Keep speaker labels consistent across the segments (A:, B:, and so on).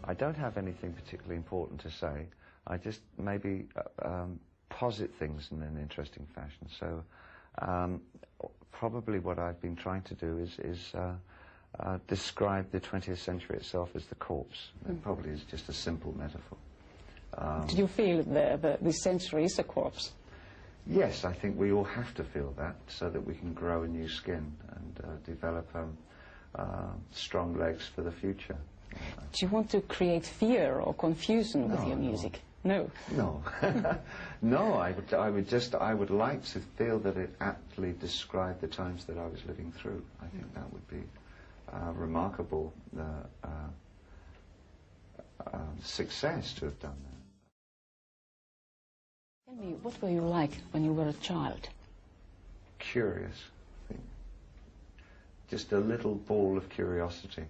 A: I don't have anything particularly important to say. I just maybe posit things in an interesting fashion. So probably what I've been trying to do is describe the 20th century itself as the corpse. It probably is just a simple metaphor.
B: Do you feel the century is a corpse?
A: Yes, I think we all have to feel that so that we can grow a new skin and develop strong legs for the future.
B: Do you want to create fear or confusion with your music? No.
A: No. No, I would like to feel that it aptly described the times that I was living through. I think that would be remarkable success to have done that.
B: Tell me, what were you like when you were a child?
A: Curious, I think. Just a little ball of curiosity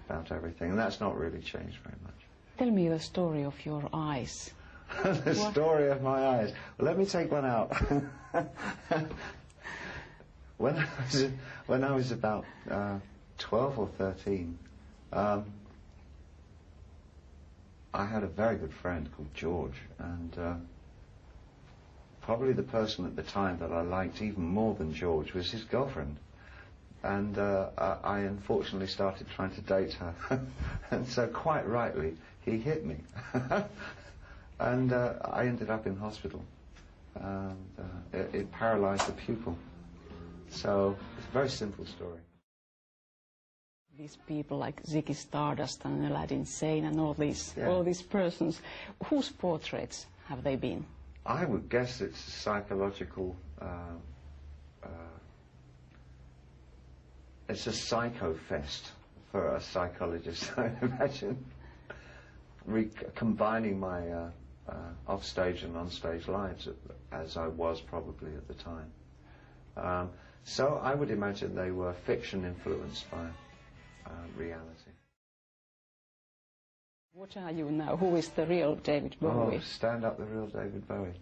A: about everything, and that's not really changed very much.
B: Tell me the story of your eyes.
A: The story of my eyes. Well, let me take one out. When I was about 12 or 13, I had a very good friend called George, and probably the person at the time that I liked even more than George was his girlfriend. And I unfortunately started trying to date her. And so quite rightly, he hit me. And I ended up in hospital. And it paralyzed the pupil. So it's a very simple story.
B: These people like Ziggy Stardust and Aladdin Sane and all these persons, whose portraits have they been?
A: I would guess it's a psychological, it's a psycho-fest for a psychologist, I imagine. Combining my off-stage and on-stage lives as I was probably at the time. So I would imagine they were fiction influenced by reality.
B: What are you now? Who is the real David Bowie?
A: Oh, stand up the real David Bowie.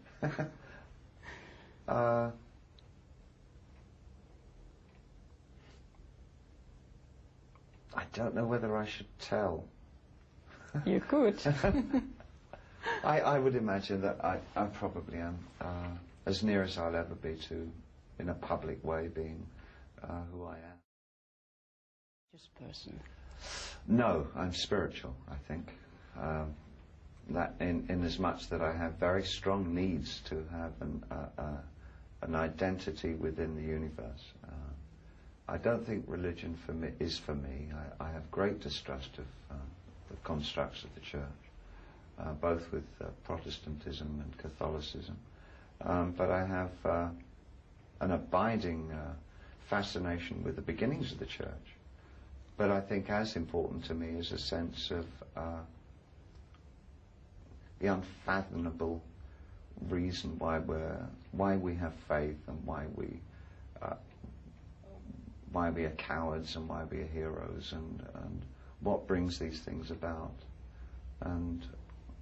A: I don't know whether I should tell.
B: You could.
A: I would imagine that I probably am as near as I'll ever be to, in a public way, being who I am.
B: Just person.
A: No, I'm spiritual, I think. That in as much that I have very strong needs to have an identity within the universe. I don't think religion is for me. I have great distrust of the constructs of the church, both with Protestantism and Catholicism. But I have an abiding fascination with the beginnings of the church. But I think as important to me is a sense of the unfathomable reason why we have faith and why we are cowards and why we are heroes and what brings these things about. And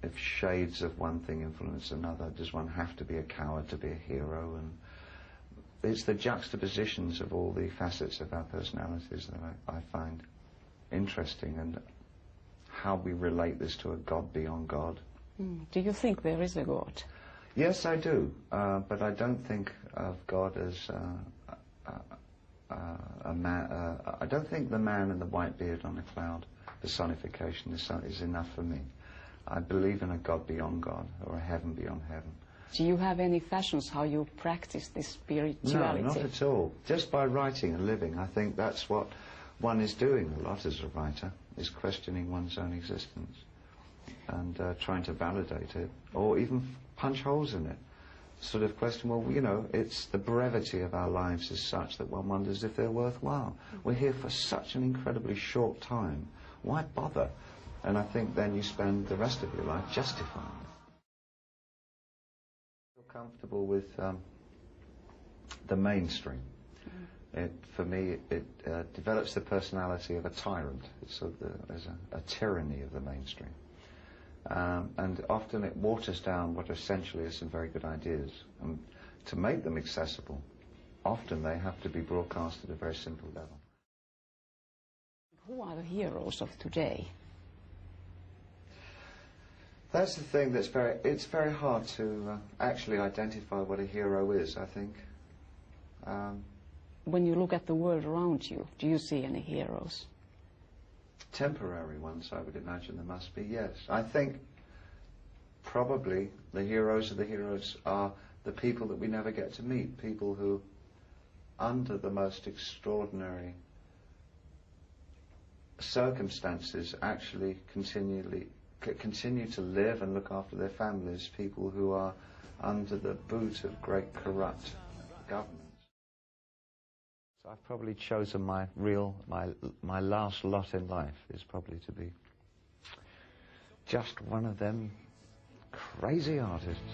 A: if shades of one thing influence another, does one have to be a coward to be a hero? And it's the juxtapositions of all the facets of our personalities that I find interesting, and how we relate this to a God beyond God.
B: Do you think there is a God?
A: Yes, I do, but I don't think of God as a man. I don't think the man in the white beard on a cloud personification is enough for me. I believe in a God beyond God, or a heaven beyond heaven.
B: Do you have any fashions how you practice this spirituality?
A: No, not at all. Just by writing and living. I think that's what one is doing a lot as a writer, is questioning one's own existence and trying to validate it, or even punch holes in it. Sort of question, well, you know, it's the brevity of our lives is such that one wonders if they're worthwhile. We're here for such an incredibly short time. Why bother? And I think then you spend the rest of your life justifying it. I feel comfortable with the mainstream. For me, it develops the personality of a tyrant. It's sort of there's a tyranny of the mainstream. And often it waters down what essentially are some very good ideas. And to make them accessible, often they have to be broadcast at a very simple level.
B: Who are the heroes of today?
A: That's the thing that's it's very hard to actually identify what a hero is, I think.
B: When you look at the world around you, do you see any heroes?
A: Temporary ones, I would imagine there must be, yes. I think probably the heroes of the heroes are the people that we never get to meet, people who, under the most extraordinary circumstances, actually continue to live and look after their families, people who are under the boot of great corrupt governments. So I've probably chosen my last lot in life is probably to be just one of them crazy artists.